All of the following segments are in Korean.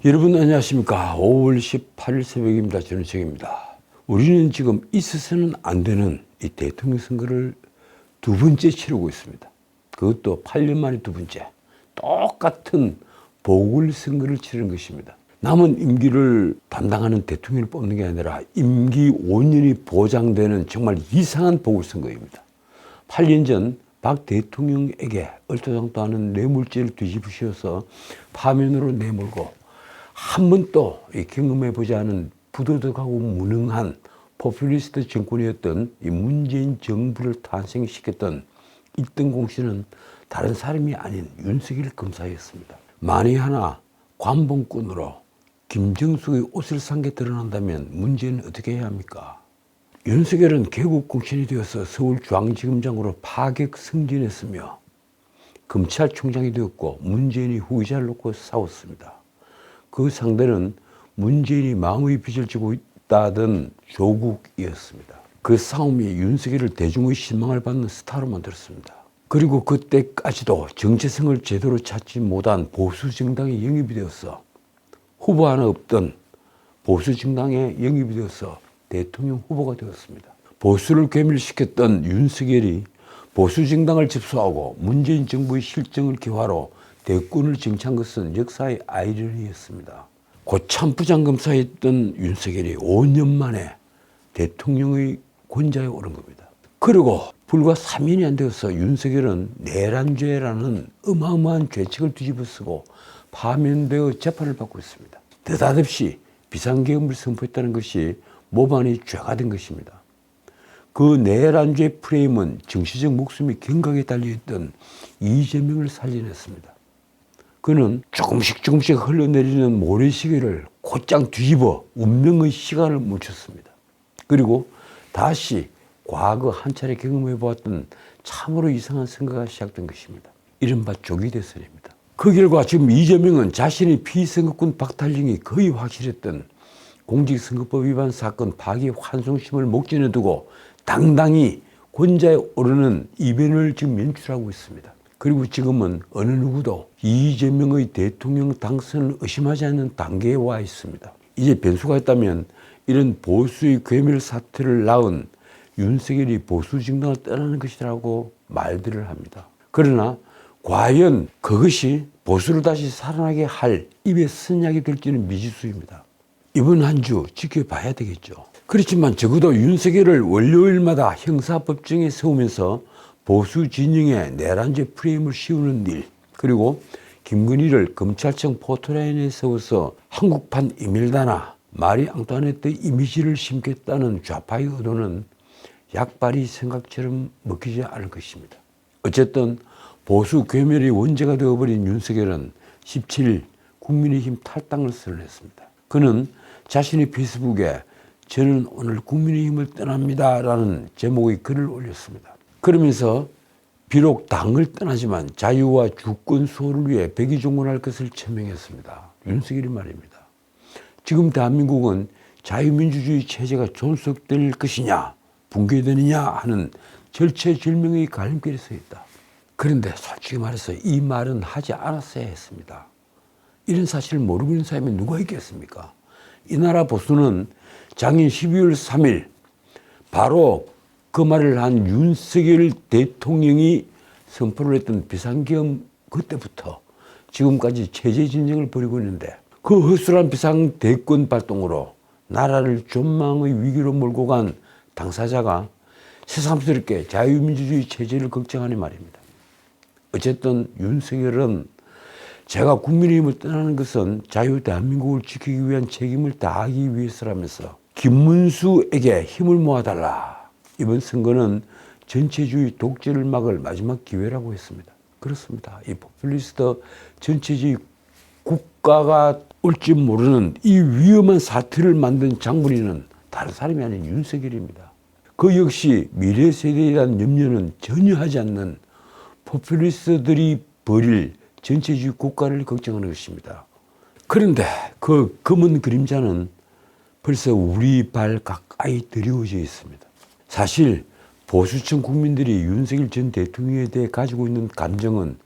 여러분 안녕하십니까. 5월 18일 새벽입니다. 저는 정입니다. 우리는 지금 있어서는 안 되는 이 대통령 선거를 두 번째 치르고 있습니다. 그것도 8년 만에 두 번째. 똑같은 보궐선거를 치르는 것입니다. 남은 임기를 담당하는 대통령을 뽑는 게 아니라 임기 5년이 보장되는 정말 이상한 보궐선거입니다. 8년 전 박 대통령에게 얼토당토 하는 뇌물죄를 뒤집으셔서 파면으로 내몰고 한 번도 경험해보지 않은 부도덕하고 무능한 포퓰리스트 정권이었던 이 문재인 정부를 탄생시켰던 1등 공신은 다른 사람이 아닌 윤석열 검사였습니다. 만에 하나 관봉꾼으로 김정숙의 옷을 산 게 드러난다면 문제는 어떻게 해야 합니까? 윤석열은 개국 공신이 되어서 서울중앙지검장으로 파격 승진했으며 검찰총장이 되었고 문재인이 후계자를 놓고 싸웠습니다. 그 상대는 문재인이 마음의 빚을 지고 있다던 조국이었습니다. 그 싸움이 윤석열을 대중의 신망을 받는 스타로 만들었습니다. 그리고 그때까지도 정체성을 제대로 찾지 못한 보수정당에 영입이 되어서 후보 하나 없던 보수정당에 영입이 되어서 대통령 후보가 되었습니다. 보수를 괴멸시켰던 윤석열이 보수정당을 접수하고 문재인 정부의 실정을 기화로 대권을 쟁취한 것은 역사의 아이러니였습니다. 고참 부장검사였던 윤석열이 5년 만에 대통령의 권좌에 오른 겁니다. 그리고 불과 3년이 안 되어서 윤석열은 내란죄라는 어마어마한 죄책을 뒤집어쓰고 파면되어 재판을 받고 있습니다. 느닷없이 비상계엄을 선포했다는 것이 모반이 죄가 된 것입니다. 그 내란죄 프레임은 정치적 목숨이 경각에 달려있던 이재명을 살려냈습니다. 그는 조금씩 흘러내리는 모래시계를 곧장 뒤집어 운명의 시간을 멈췄습니다. 그리고 다시 과거 한 차례 경험해보았던 참으로 이상한 선거가 시작된 것입니다. 이른바 조기 대선입니다. 그 결과 지금 이재명은 자신의 피선거권 박탈령이 거의 확실했던 공직선거법 위반 사건 파기 환송심을 목전에 두고 당당히 권좌에 오르는 이변을 지금 연출하고 있습니다. 그리고 지금은 어느 누구도 이재명의 대통령 당선을 의심하지 않는 단계에 와 있습니다. 이제 변수가 있다면 이런 보수의 괴멸 사태를 낳은 윤석열이 보수 정당을 떠나는 것이라고 말들을 합니다. 그러나 과연 그것이 보수를 다시 살아나게 할 입의 선약이 될지는 미지수입니다. 이번 한 주 지켜봐야 되겠죠. 그렇지만 적어도 윤석열을 월요일마다 형사법정에 세우면서 보수 진영의 내란죄 프레임을 씌우는 일, 그리고 김건희를 검찰청 포토라인에 세워서 한국판 이멜다나, 마리 앙투아네트 이미지를 심겠다는 좌파의 의도는 약발이 생각처럼 먹히지 않을 것입니다. 어쨌든 보수 괴멸의 원죄가 되어버린 윤석열은 17일 국민의힘 탈당을 선언했습니다. 그는 자신의 페이스북에 저는 오늘 국민의힘을 떠납니다 라는 제목의 글을 올렸습니다. 그러면서 비록 당을 떠나지만 자유와 주권 수호를 위해 백의종군할 것을 천명했습니다. 윤석열이 말입니다. 지금 대한민국은 자유민주주의 체제가 존속될 것이냐 붕괴되느냐 하는 절체절명의 갈림길에 서 있다. 그런데 솔직히 말해서 이 말은 하지 않았어야 했습니다. 이런 사실을 모르고 있는 사람이 누가 있겠습니까? 이 나라 보수는 작년 12월 3일 바로 그 말을 한 윤석열 대통령이 선포를 했던 비상계엄 그때부터 지금까지 체제 진정을 벌이고 있는데 그 허술한 비상대권 발동으로 나라를 존망의 위기로 몰고 간 당사자가 새삼스럽게 자유민주주의 체제를 걱정하니 말입니다. 어쨌든 윤석열은 제가 국민의힘을 떠나는 것은 자유 대한민국을 지키기 위한 책임을 다하기 위해서라면서 김문수에게 힘을 모아달라. 이번 선거는 전체주의 독재를 막을 마지막 기회라고 했습니다. 그렇습니다. 이 포퓰리스트 전체주의 국가가 올지 모르는 이 위험한 사태를 만든 장본인은 다른 사람이 아닌 윤석열입니다. 그 역시 미래 세대에 대한 염려는 전혀 하지 않는 포퓰리스트들이 벌일 전체주의 국가를 걱정하는 것입니다. 그런데 그 검은 그림자는 벌써 우리 발 가까이 드리워져 있습니다. 사실 보수층 국민들이 윤석열 전 대통령에 대해 가지고 있는 감정은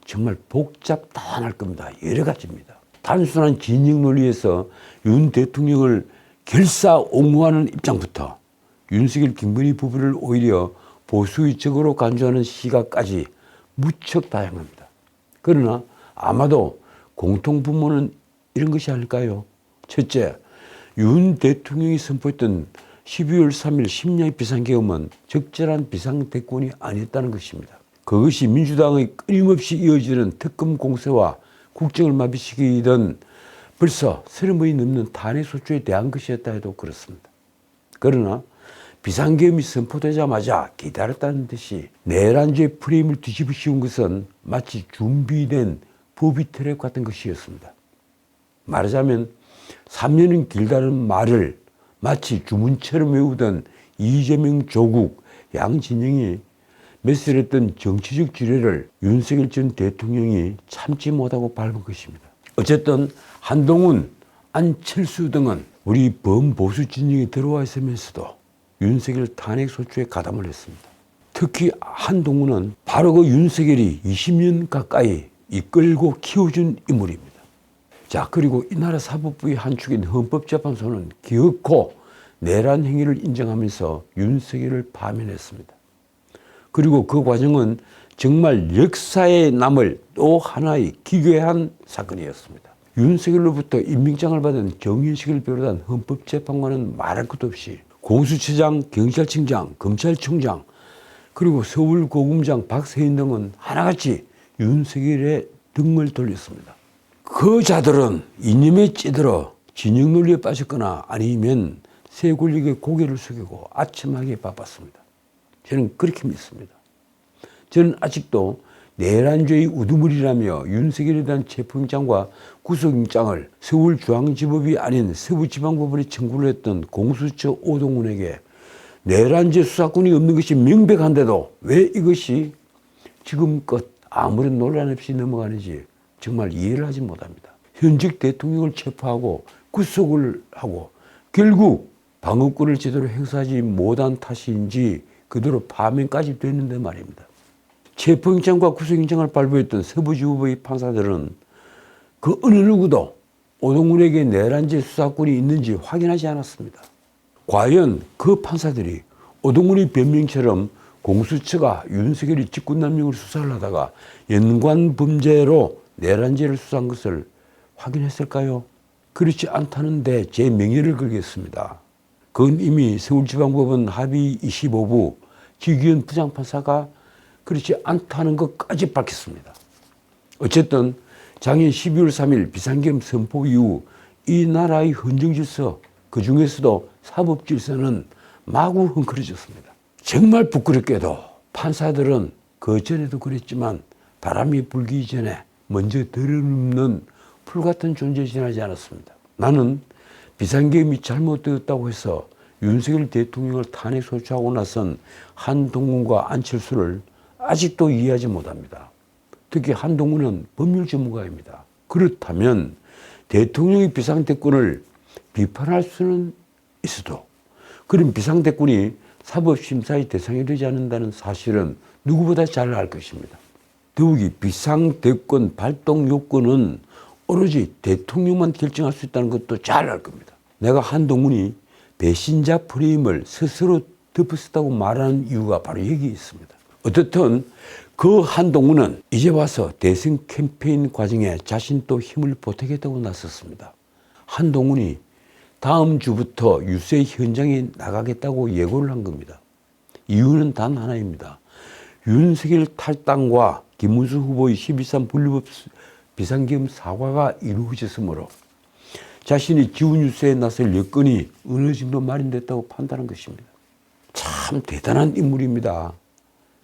정말 복잡다양할 겁니다. 여러 가지입니다. 단순한 진영 논리에서 윤 대통령을 결사옹호하는 입장부터 윤석열 김건희 부부를 오히려 보수적으로 간주하는 시각까지 무척 다양합니다. 그러나 아마도 공통분모는 이런 것이 아닐까요? 첫째, 윤 대통령이 선포했던 12월 3일 심야의 비상계엄은 적절한 비상대권이 아니었다는 것입니다. 그것이 민주당의 끊임없이 이어지는 특검 공세와 국정을 마비시키던 벌써 30번이 넘는 탄핵소추에 대한 것이었다 해도 그렇습니다. 그러나 비상계엄이 선포되자마자 기다렸다는 듯이 내란죄 프레임을 뒤집어 씌운 것은 마치 준비된 법이 트랩 같은 것이었습니다. 말하자면 3년은 길다는 말을 마치 주문처럼 외우던 이재명, 조국, 양 진영이 매설했던 정치적 지뢰를 윤석열 전 대통령이 참지 못하고 밟은 것입니다. 어쨌든 한동훈, 안철수 등은 우리 범보수 진영에 들어와 있으면서도 윤석열 탄핵소추에 가담을 했습니다. 특히 한동훈은 바로 그 윤석열이 20년 가까이 이끌고 키워준 인물입니다. 자, 그리고 이 나라 사법부의 한 축인 헌법재판소는 기어코 내란 행위를 인정하면서 윤석열을 파면했습니다. 그리고 그 과정은 정말 역사에 남을 또 하나의 기괴한 사건이었습니다. 윤석열로부터 임명장을 받은 정윤식을 비롯한 헌법재판관은 말할 것도 없이 공수처장, 경찰청장, 검찰총장, 그리고 서울고검장 박세인 등은 하나같이 윤석열의 등을 돌렸습니다. 그 자들은 이념에 찌들어 진영 논리에 빠졌거나 아니면 새 권력의 고개를 숙이고 아첨하기에 바빴습니다. 저는 그렇게 믿습니다. 저는 아직도 내란죄의 우두머리라며 윤석열에 대한 체포영장과 구속영장을 서울중앙지법이 아닌 서부지방법원에 청구를 했던 공수처 오동훈에게 내란죄 수사권이 없는 것이 명백한데도 왜 이것이 지금껏 아무런 논란 없이 넘어가는지 정말 이해를 하지 못합니다. 현직 대통령을 체포하고 구속을 하고 결국 방어권을 제대로 행사하지 못한 탓인지 그대로 파면까지 됐는데 말입니다. 체포영장과 구속영장을 발부했던 서부지법의 판사들은 그 어느 누구도 오동훈에게 내란죄 수사권이 있는지 확인하지 않았습니다. 과연 그 판사들이 오동훈의 변명처럼 공수처가 윤석열이 직권남용을 수사를 하다가 연관범죄로 내란죄를 수사한 것을 확인했을까요? 그렇지 않다는데 제 명예를 걸겠습니다. 그건 이미 서울지방법원 합의 25부 지기현 부장판사가 그렇지 않다는 것까지 밝혔습니다. 어쨌든 작년 12월 3일 비상계엄 선포 이후 이 나라의 헌정질서, 그 중에서도 사법질서는 마구 헝클어졌습니다. 정말 부끄럽게도 판사들은 그 전에도 그랬지만 바람이 불기 전에 먼저 들어눕는 풀같은 존재에 지나지 않았습니다. 나는 비상계엄이 잘못되었다고 해서 윤석열 대통령을 탄핵 소추하고 나선 한동훈과 안철수를 아직도 이해하지 못합니다. 특히 한동훈은 법률 전문가입니다. 그렇다면 대통령의 비상대권을 비판할 수는 있어도 그런 비상대권이 사법심사의 대상이 되지 않는다는 사실은 누구보다 잘 알 것입니다. 더욱이 비상대권 발동 요건은 오로지 대통령만 결정할 수 있다는 것도 잘 알 겁니다. 내가 한동훈이 배신자 프레임을 스스로 덮었다고 말하는 이유가 바로 여기에 있습니다. 어떻든 그 한동훈은 이제 와서 대선 캠페인 과정에 자신 또 힘을 보태겠다고 나섰습니다. 한동훈이 다음 주부터 유세 현장에 나가겠다고 예고를 한 겁니다. 이유는 단 하나입니다. 윤석열 탈당과 김문수 후보의 12.3 분리법 비상계엄 사과가 이루어졌으므로 자신이 지원 유세에 나설 여건이 어느 정도 마련됐다고 판단한 것입니다. 참 대단한 인물입니다.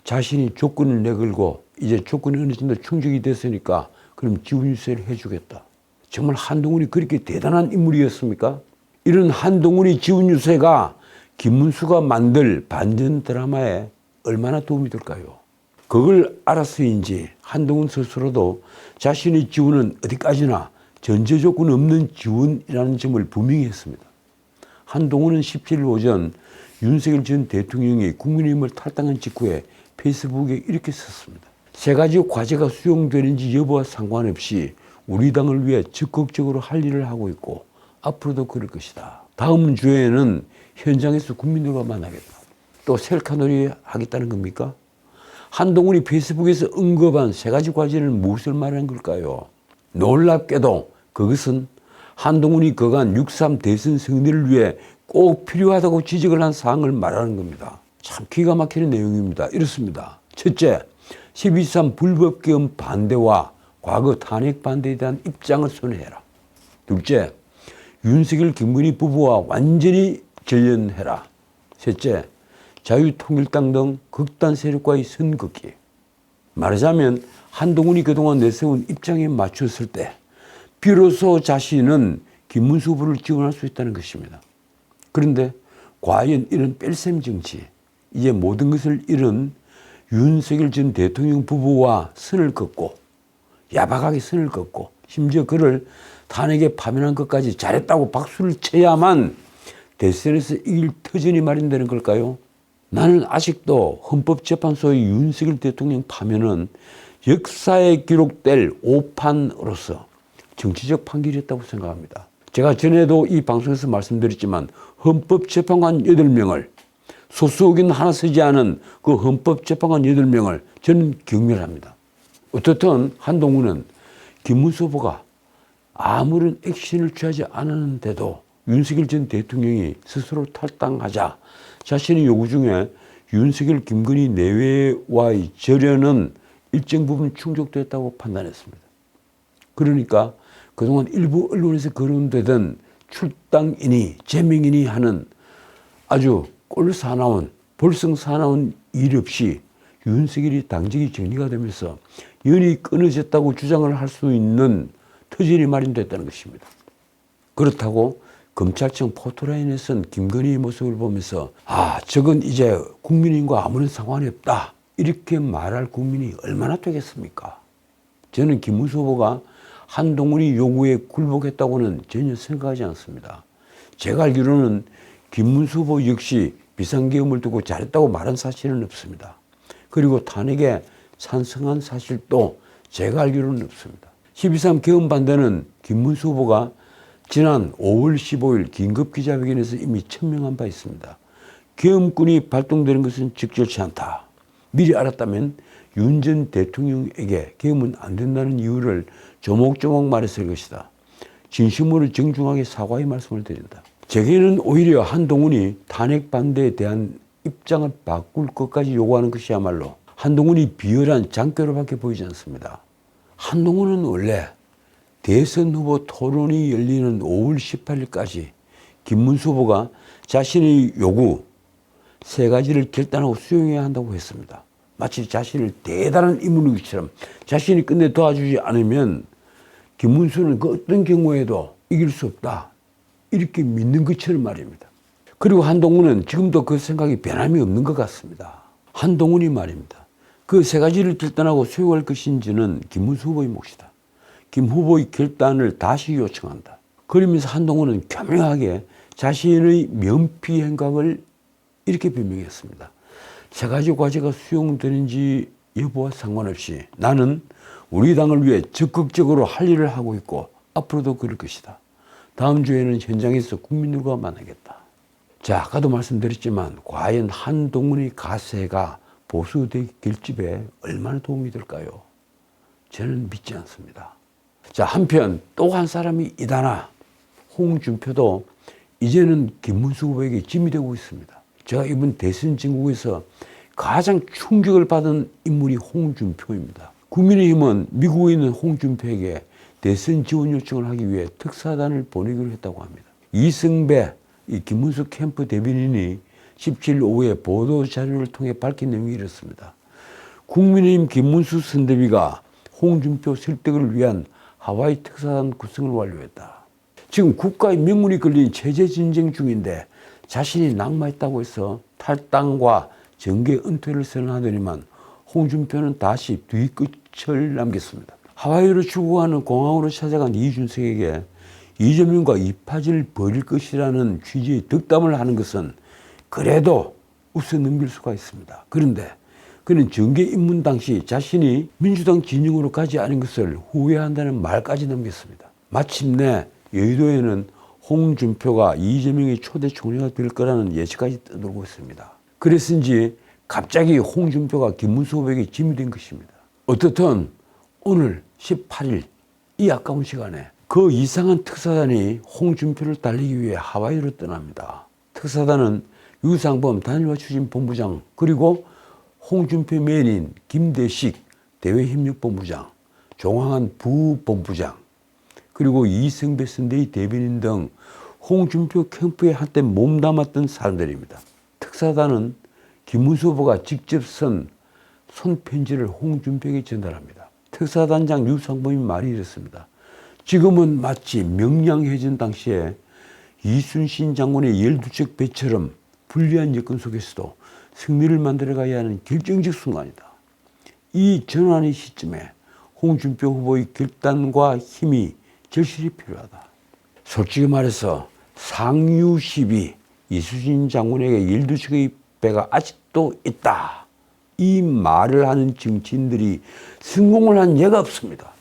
자신이 조건을 내걸고 이제 조건이 어느 정도 충족이 됐으니까 그럼 지원 유세를 해주겠다. 정말 한동훈이 그렇게 대단한 인물이었습니까? 이런 한동훈의 지원 유세가 김문수가 만들 반전 드라마에 얼마나 도움이 될까요? 그걸 알아서인지 한동훈 스스로도 자신의 지원은 어디까지나 전제 조건 없는 지원이라는 점을 분명히 했습니다. 한동훈은 17일 오전 윤석열 전 대통령이 국민의힘을 탈당한 직후에 페이스북에 이렇게 썼습니다. 세 가지 과제가 수용되는지 여부와 상관없이 우리 당을 위해 적극적으로 할 일을 하고 있고 앞으로도 그럴 것이다. 다음 주에는 현장에서 국민들과 만나겠다. 또 셀카놀이 하겠다는 겁니까? 한동훈이 페이스북에서 언급한 3가지 과제는 무엇을 말하는 걸까요? 놀랍게도 그것은 한동훈이 그간 6.3 대선 승리를 위해 꼭 필요하다고 지적을 한 사항을 말하는 겁니다. 참 기가 막히는 내용입니다. 이렇습니다. 첫째, 12.3 불법개헌 반대와 과거 탄핵 반대에 대한 입장을 선회해라. 둘째, 윤석열 김건희 부부와 완전히 절연해라. 셋째, 자유통일당 등 극단 세력과의 선 긋기. 말하자면 한동훈이 그동안 내세운 입장에 맞췄을 때 비로소 자신은 김문수 후보를 지원할 수 있다는 것입니다. 그런데 과연 이런 뺄셈 정치, 이제 모든 것을 잃은 윤석열 전 대통령 부부와 선을 긋고 야박하게 선을 긋고 심지어 그를 탄핵에 파면한 것까지 잘했다고 박수를 쳐야만 대선에서 이길 터전이 마련되는 걸까요? 나는 아직도 헌법재판소의 윤석열 대통령 파면은 역사에 기록될 오판으로서 정치적 판결이었다고 생각합니다. 제가 전에도 이 방송에서 말씀드렸지만 헌법재판관 8명을 소수의견 하나 쓰지 않은 그 헌법재판관 8명을 저는 경멸합니다. 어떻든 한동훈은 김문수 후보가 아무런 액션을 취하지 않았는데도 윤석열 전 대통령이 스스로 탈당하자 자신의 요구 중에 윤석열 김건희 내외와의 절연은 일정 부분 충족됐다고 판단했습니다. 그러니까 그동안 일부 언론에서 거론되던 출당이니 제명이니 하는 아주 꼴사나운 볼썽사나운 일 없이 윤석열이 당직이 정리가 되면서 연이 끊어졌다고 주장을 할 수 있는 터전이 마련됐다는 것입니다. 그렇다고 검찰청 포토라인에선 김건희의 모습을 보면서 저건 이제 국민과 아무런 상관이 없다 이렇게 말할 국민이 얼마나 되겠습니까? 저는 김문수 후보가 한동훈이 요구에 굴복했다고는 전혀 생각하지 않습니다. 제가 알기로는 김문수 후보 역시 비상계엄을 두고 잘했다고 말한 사실은 없습니다. 그리고 탄핵에 찬성한 사실도 제가 알기로는 없습니다. 12.3 계엄 반대는 김문수 후보가 지난 5월 15일 긴급기자회견에서 이미 천명한 바 있습니다. 계엄군이 발동되는 것은 적절치 않다. 미리 알았다면 윤 전 대통령에게 계엄은 안 된다는 이유를 조목조목 말했을 것이다. 진심으로 정중하게 사과의 말씀을 드린다. 제게는 오히려 한동훈이 탄핵 반대에 대한 입장을 바꿀 것까지 요구하는 것이야말로 한동훈이 비열한 장교로밖에 보이지 않습니다. 한동훈은 원래 대선 후보 토론이 열리는 5월 18일까지 김문수 후보가 자신의 요구 3가지를 결단하고 수용해야 한다고 했습니다. 마치 자신을 대단한 인물이처럼 자신이 끝내 도와주지 않으면 김문수는 그 어떤 경우에도 이길 수 없다. 이렇게 믿는 것처럼 말입니다. 그리고 한동훈은 지금도 그 생각이 변함이 없는 것 같습니다. 한동훈이 말입니다. 그 3가지를 결단하고 수용할 것인지는 김문수 후보의 몫이다. 김 후보의 결단을 다시 요청한다. 그러면서 한동훈은 교묘하게 자신의 면피 행각을 이렇게 변명했습니다. 3가지 과제가 수용되는지 여부와 상관없이 나는 우리 당을 위해 적극적으로 할 일을 하고 있고 앞으로도 그럴 것이다. 다음 주에는 현장에서 국민들과 만나겠다. 자, 아까도 말씀드렸지만 과연 한동훈의 가세가 보수 결집에 얼마나 도움이 될까요? 저는 믿지 않습니다. 자, 한편 또 한 사람이 이다나 홍준표도 이제는 김문수 후보에게 짐이 되고 있습니다. 제가 이번 대선 전국에서 가장 충격을 받은 인물이 홍준표입니다. 국민의힘은 미국에 있는 홍준표에게 대선 지원 요청을 하기 위해 특사단을 보내기로 했다고 합니다. 이승배, 이 김문수 캠프 대변인이 17일 오후에 보도자료를 통해 밝힌 내용이 이렇습니다. 국민의힘 김문수 선대위가 홍준표 설득을 위한 하와이 특사단 구성을 완료했다. 지금 국가의 명운이 걸린 체제 전쟁 중인데 자신이 낙마했다고 해서 탈당과 정계 은퇴를 선언하더니만 홍준표는 다시 뒤끝을 남겼습니다. 하와이로 출국하는 공항으로 찾아간 이준석에게 이재명과 이파진을 벌일 것이라는 취지의 덕담을 하는 것은 그래도 웃어 넘길 수가 있습니다. 그런데 그는 정계 입문 당시 자신이 민주당 진영으로 가지 않은 것을 후회한다는 말까지 남겼습니다. 마침내 여의도에는 홍준표가 이재명의 초대 총리가 될 거라는 예측까지 떠돌고 있습니다. 그랬은지 갑자기 홍준표가 김문수 후보에게 짐이 된 것입니다. 어떻든 오늘 18일 이 아까운 시간에 그 이상한 특사단이 홍준표를 달리기 위해 하와이로 떠납니다. 특사단은 유상범 단일화 추진 본부장, 그리고 홍준표 매니인 김대식 대외협력본부장, 종황한 부본부장, 그리고 이승배 선대위 대변인 등 홍준표 캠프에 한때 몸담았던 사람들입니다. 특사단은 김문수 후보가 직접 쓴 손편지를 홍준표에게 전달합니다. 특사단장 유상범이 말이 이랬습니다. 지금은 마치 명량해전 당시에 이순신 장군의 12척 배처럼 불리한 여건 속에서도 승리를 만들어가야 하는 결정적 순간이다. 이 전환의 시점에 홍준표 후보의 결단과 힘이 절실히 필요하다. 솔직히 말해서 상유십이 이순신 장군에게 12척의 배가 아직도 있다. 이 말을 하는 정치인들이 성공을 한 예가 없습니다.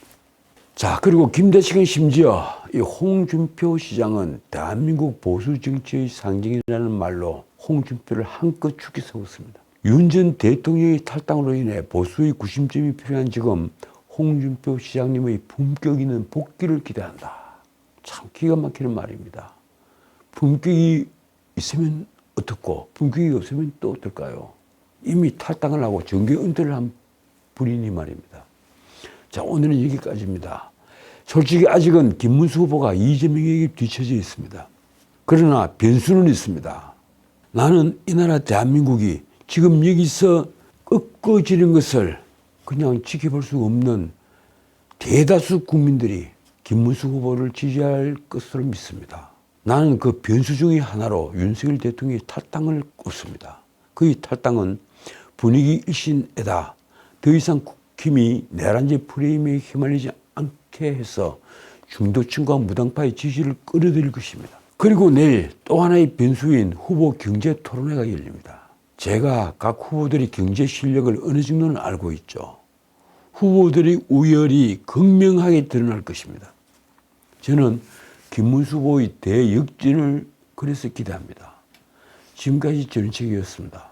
자, 그리고 김대식은 심지어 이 홍준표 시장은 대한민국 보수 정치의 상징이라는 말로 홍준표를 한껏 죽게 세웠습니다. 윤 전 대통령의 탈당으로 인해 보수의 구심점이 필요한 지금 홍준표 시장님의 품격 있는 복귀를 기대한다. 참 기가 막히는 말입니다. 품격이 있으면 어떻고 품격이 없으면 또 어떨까요? 이미 탈당을 하고 정계 은퇴를 한 분이니 말입니다. 자, 오늘은 여기까지입니다. 솔직히 아직은 김문수 후보가 이재명에게 뒤처져 있습니다. 그러나 변수는 있습니다. 나는 이 나라 대한민국이 지금 여기서 꺾어지는 것을 그냥 지켜볼 수 없는 대다수 국민들이 김문수 후보를 지지할 것으로 믿습니다. 나는 그 변수 중의 하나로 윤석열 대통령의 탈당을 꼽습니다. 그의 탈당은 분위기 일신에다 더 이상 국힘이 내란제 프레임에 휘말리지 않게 해서 중도층과 무당파의 지지를 끌어들일 것입니다. 그리고 내일 또 하나의 변수인 후보 경제 토론회가 열립니다. 제가 각 후보들의 경제 실력을 어느 정도는 알고 있죠. 후보들의 우열이 극명하게 드러날 것입니다. 저는 김문수 후보의 대역전을 그래서 기대합니다. 지금까지 전인책이었습니다.